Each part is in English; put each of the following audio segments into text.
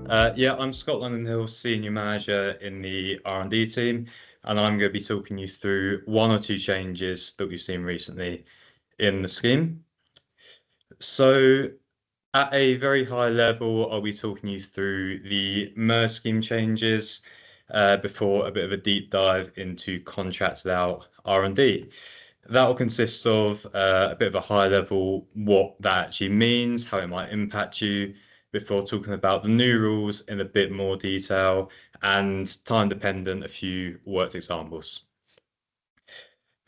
Yeah, I'm Scott London Hill, Senior Manager in the R&D team, and I'm going to be talking you through one or two changes that we've seen recently in the scheme. So, at a very high level, I'll be talking you through the MERS scheme changes before a bit of a deep dive into contracted out R&D. That will consist of a bit of a high level, what that actually means, how it might impact you, before talking about the new rules in a bit more detail and time dependent, a few worked examples.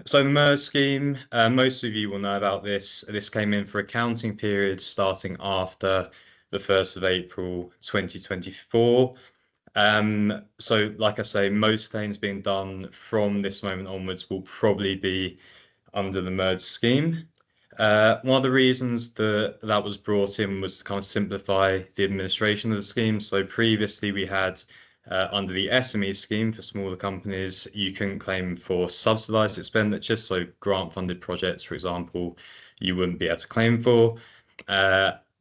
So the MERS scheme, most of you will know about this. This came in for accounting periods starting after the 1st of April 2024. So like I say, most claims being done from this moment onwards will probably be under the merged scheme. One of the reasons that was brought in was to kind of simplify the administration of the scheme. So previously we had under the SME scheme for smaller companies, you couldn't claim for subsidized expenditure. So grant funded projects, for example, you wouldn't be able to claim for.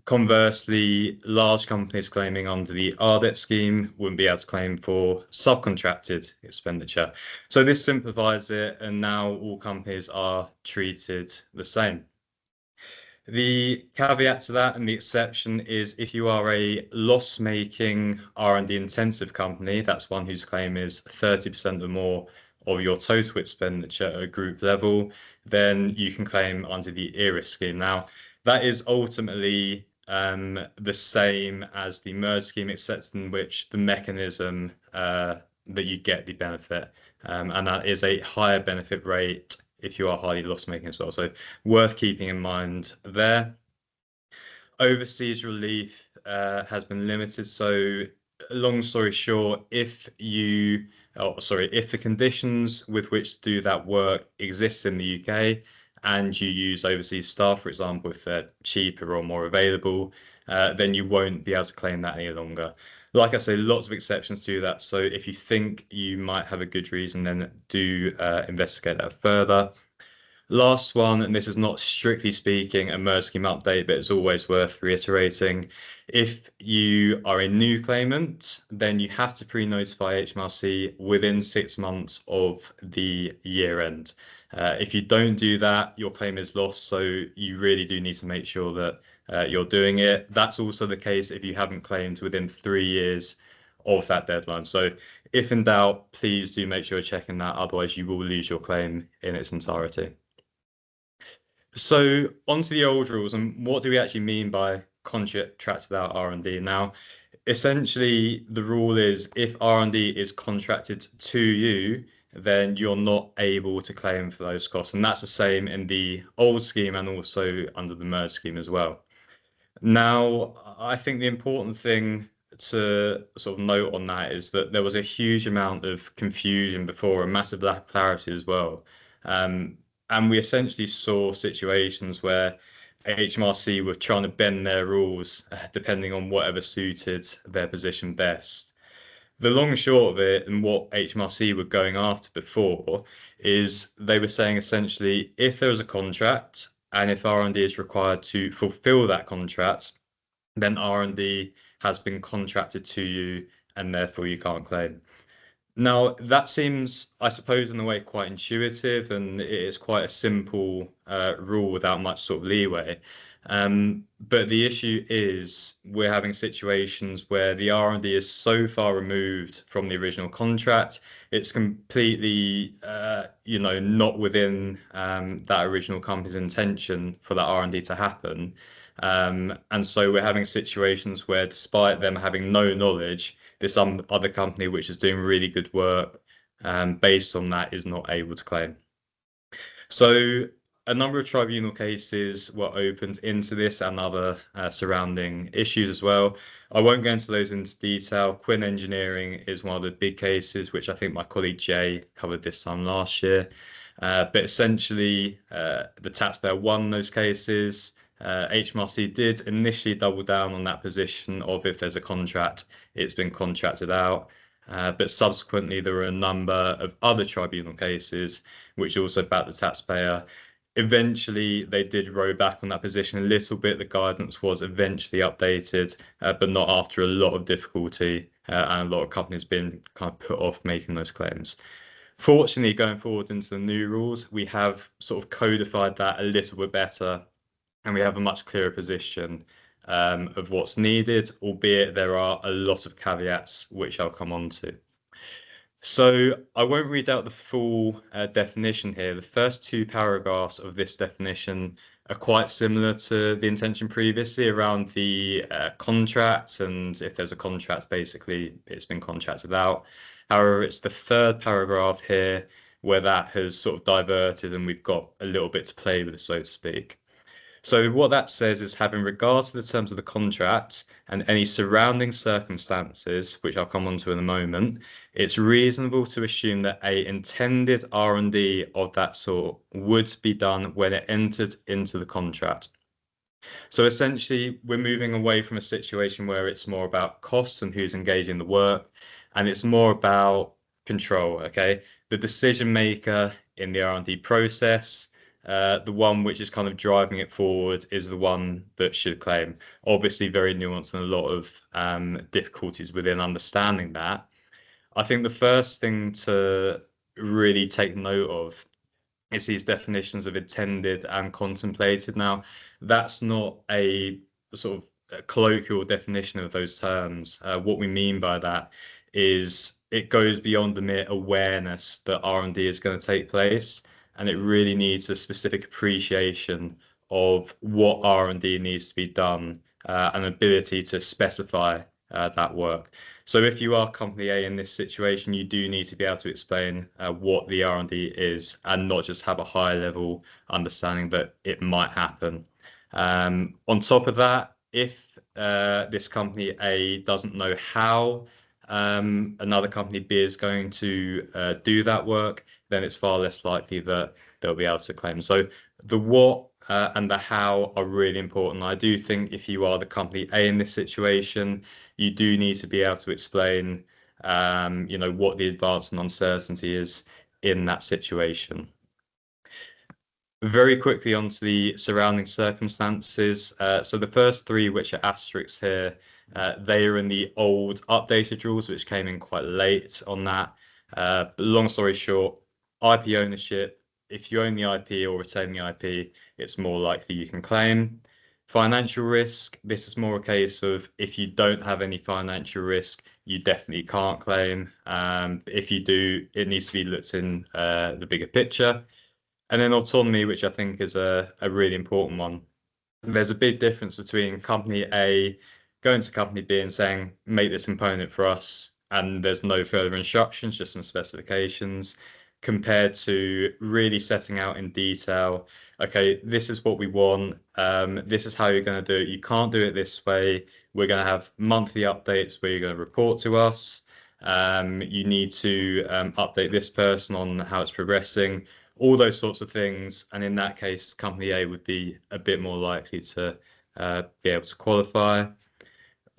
Conversely, large companies claiming under the RDET scheme wouldn't be able to claim for subcontracted expenditure. So this simplifies it, and now all companies are treated the same. The caveat to that and the exception is if you are a loss-making R&D intensive company, that's one whose claim is 30% or more of your total expenditure at a group level, then you can claim under the ERIS scheme. Now, that is ultimately the same as the MERS scheme, except in which the mechanism that you get the benefit, and that is a higher benefit rate if you are highly loss-making as well. So worth keeping in mind there. Overseas relief has been limited. So long story short, if the conditions with which to do that work exist in the UK and you use overseas staff, for example, if they're cheaper or more available, then you won't be able to claim that any longer. Like I say, lots of exceptions to that. So if you think you might have a good reason, then do investigate that further. Last one, and this is not strictly speaking a MERS scheme update, but it's always worth reiterating. If you are a new claimant, then you have to pre-notify HMRC within 6 months of the year end. If you don't do that, your claim is lost. So you really do need to make sure that you're doing it. That's also the case if you haven't claimed within 3 years of that deadline. So if in doubt, please do make sure you're checking that. Otherwise, you will lose your claim in its entirety. So onto the old rules, and what do we actually mean by contracted out R&D? Now, essentially, the rule is if R&D is contracted to you, then you're not able to claim for those costs. And that's the same in the old scheme and also under the MERS scheme as well. Now, I think the important thing to sort of note on that is that there was a huge amount of confusion before, a massive lack of clarity as well. And we essentially saw situations where HMRC were trying to bend their rules depending on whatever suited their position best. The long and short of it, and what HMRC were going after before, is they were saying essentially if there is a contract and if R&D is required to fulfill that contract, then R&D has been contracted to you and therefore you can't claim. Now, that seems, I suppose, in a way quite intuitive and it is quite a simple rule without much sort of leeway. But the issue is we're having situations where the R&D is so far removed from the original contract, it's completely, not within that original company's intention for that R&D to happen. And so we're having situations where despite them having no knowledge, this other company which is doing really good work based on that is not able to claim. So a number of tribunal cases were opened into this and other surrounding issues as well. I won't go into those into detail. Quinn Engineering is one of the big cases, which I think my colleague Jay covered this time last year. But essentially, the taxpayer won those cases. HMRC did initially double down on that position of if there's a contract, it's been contracted out. But subsequently, there were a number of other tribunal cases which also backed the taxpayer Eventually, they did row back on that position a little bit. The guidance was eventually updated, but not after a lot of difficulty and a lot of companies being kind of put off making those claims. Fortunately, going forward into the new rules, we have sort of codified that a little bit better, and we have a much clearer position of what's needed, albeit there are a lot of caveats, which I'll come on to. So I won't read out the full definition here. The first two paragraphs of this definition are quite similar to the intention previously around the contracts, and if there's a contract, basically it's been contracted out. However, it's the third paragraph here where that has sort of diverted and we've got a little bit to play with, so to speak. So what that says is having regard to the terms of the contract and any surrounding circumstances, which I'll come on to in a moment, it's reasonable to assume that a intended R&D of that sort would be done when it entered into the contract. So essentially, we're moving away from a situation where it's more about costs and who's engaging the work, and it's more about control, okay? The decision maker in the R&D process, the one which is kind of driving it forward is the one that should claim. Obviously, very nuanced and a lot of difficulties within understanding that. I think the first thing to really take note of is these definitions of intended and contemplated. Now, that's not a sort of colloquial definition of those terms. What we mean by that is it goes beyond the mere awareness that R&D is going to take place, and it really needs a specific appreciation of what R&D needs to be done, and ability to specify that work. So if you are company A in this situation, you do need to be able to explain what the R&D is and not just have a high level understanding that it might happen. On top of that, if this company A doesn't know how another company B is going to do that work, then it's far less likely that they'll be able to claim. So the what and the how are really important. I do think if you are the company A in this situation, you do need to be able to explain, what the advance and uncertainty is in that situation. Very quickly onto the surrounding circumstances. So the first three, which are asterisks here, they are in the old updated rules, which came in quite late on that. But long story short, IP ownership, if you own the IP or retain the IP, it's more likely you can claim. Financial risk, this is more a case of if you don't have any financial risk, you definitely can't claim. If you do, it needs to be looked in the bigger picture. And then autonomy, which I think is a really important one. There's a big difference between company A going to company B and saying, make this component for us, and there's no further instructions, just some specifications, compared to really setting out in detail, okay, this is what we want, this is how you're going to do it. You can't do it this way. We're going to have monthly updates where you're going to report to us. You need to update this person on how it's progressing, all those sorts of things. And in that case, company A would be a bit more likely to be able to qualify.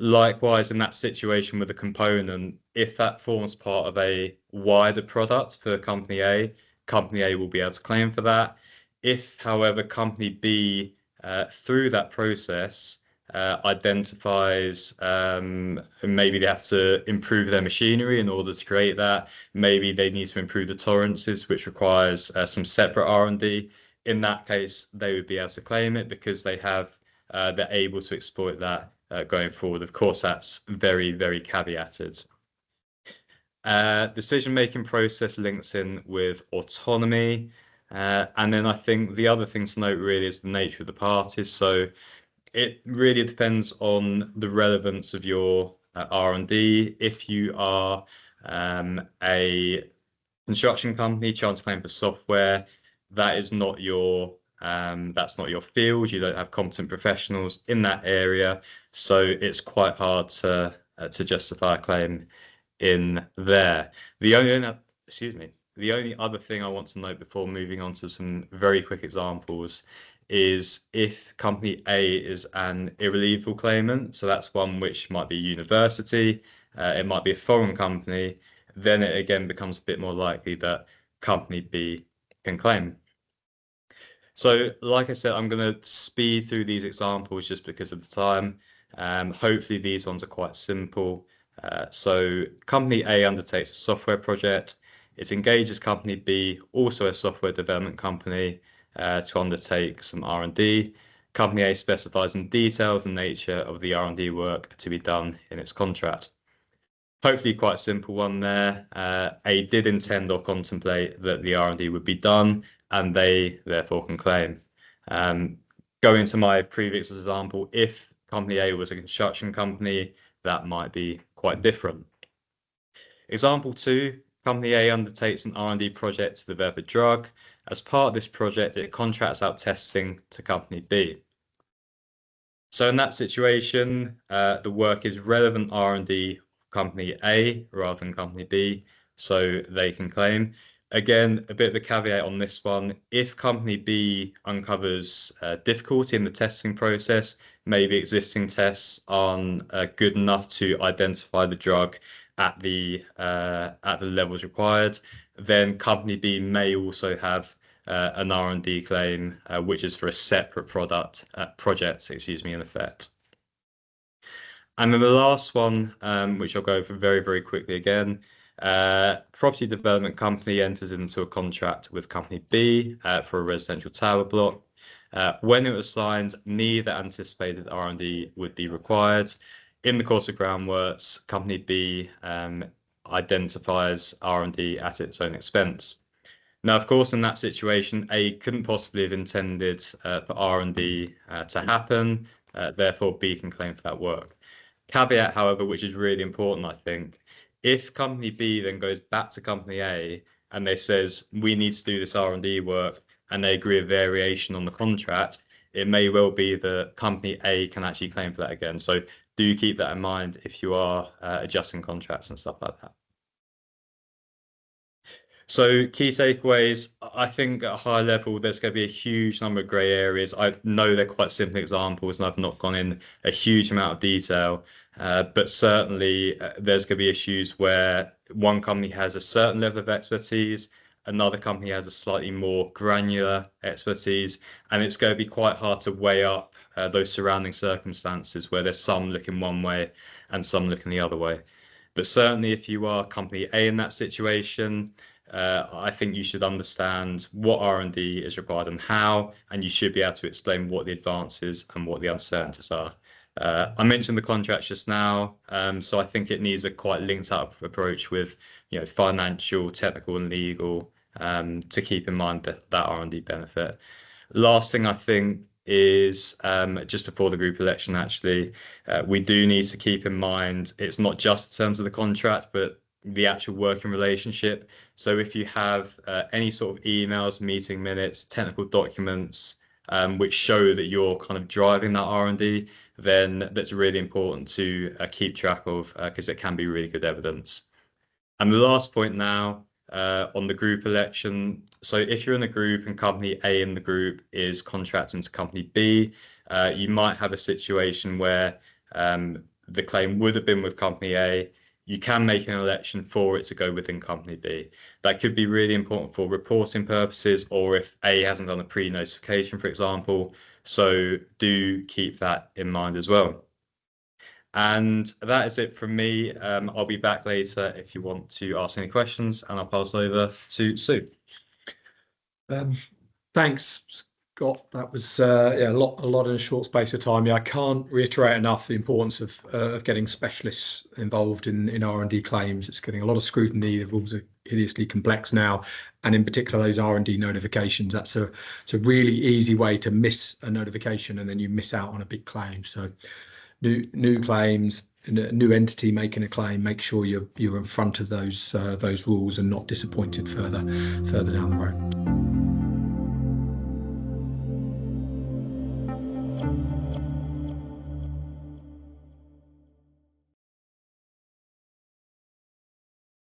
Likewise, in that situation with a component, if that forms part of a wider product for company A will be able to claim for that. If, however, company B, through that process, identifies maybe they have to improve their machinery in order to create that, maybe they need to improve the tolerances, which requires some separate R&D. In that case, they would be able to claim it because they're able to exploit that going forward. Of course, that's very, very caveated. Decision-making process links in with autonomy. And then I think the other thing to note really is the nature of the parties. So it really depends on the relevance of your R&D. If you are a construction company trying to claim for software, that's not your field. You don't have competent professionals in that area, so it's quite hard to justify a claim in there. The only other thing I want to note before moving on to some very quick examples is if company A is an irrelievable claimant, so that's one which might be a university, it might be a foreign company, then it again becomes a bit more likely that company B can claim. So, like I said, I'm going to speed through these examples just because of the time. Hopefully, these ones are quite simple. So, company A undertakes a software project. It engages company B, also a software development company, to undertake some R&D. Company A specifies in detail the nature of the R&D work to be done in its contract. Hopefully quite a simple one there. A did intend or contemplate that the R&D would be done, and they therefore can claim. Going to my previous example, if company A was a construction company, that might be quite different. Example 2, company A undertakes an R&D project to develop a drug. As part of this project, it contracts out testing to company B. So in that situation, the work is relevant R&D company A rather than company B, so they can claim. Again, a bit of a caveat on this one. If company B uncovers difficulty in the testing process, maybe existing tests aren't good enough to identify the drug at the levels required, then company B may also have an R&D claim, which is for a separate project, in effect. And then the last one, which I'll go over very, very quickly again, property development company enters into a contract with company B for a residential tower block. When it was signed, neither anticipated R&D would be required. In the course of groundworks, company B identifies R&D at its own expense. Now, of course, in that situation, A couldn't possibly have intended for R&D to happen. Therefore, B can claim for that work. Caveat, however, which is really important, I think, if company B then goes back to company A and they says, we need to do this R&D work, and they agree a variation on the contract, it may well be that company A can actually claim for that again. So do keep that in mind if you are adjusting contracts and stuff like that. So key takeaways, I think at a high level, there's going to be a huge number of grey areas. I know they're quite simple examples and I've not gone in a huge amount of detail, but certainly there's going to be issues where one company has a certain level of expertise, another company has a slightly more granular expertise, and it's going to be quite hard to weigh up those surrounding circumstances where there's some looking one way and some looking the other way. But certainly if you are company A in that situation, I think you should understand what R&D is required and how, and you should be able to explain what the advances and what the uncertainties are. I mentioned the contracts just now, so I think it needs a quite linked up approach with, financial, technical, and legal to keep in mind that R&D benefit. Last thing I think is just before the group election, actually, we do need to keep in mind it's not just in terms of the contract, but the actual working relationship. So if you have any sort of emails, meeting minutes, technical documents, which show that you're kind of driving that R&D, then that's really important to keep track of because it can be really good evidence. And the last point now on the group election. So if you're in a group and company A in the group is contracting to company B, you might have a situation where the claim would have been with company A. You can make an election for it to go within company B. That could be really important for reporting purposes, or if A hasn't done a pre-notification, for example. So do keep that in mind as well. And that is it from me. I'll be back later if you want to ask any questions, and I'll pass over to Sue. Thanks, Scott. That was a lot in a short space of time. Yeah, I can't reiterate enough the importance of getting specialists involved in R&D claims. It's getting a lot of scrutiny. The rules are hideously complex now, and in particular those R&D notifications. It's a really easy way to miss a notification, and then you miss out on a big claim. So new claims, a new entity making a claim, make sure you're in front of those rules and not disappointed further down the road.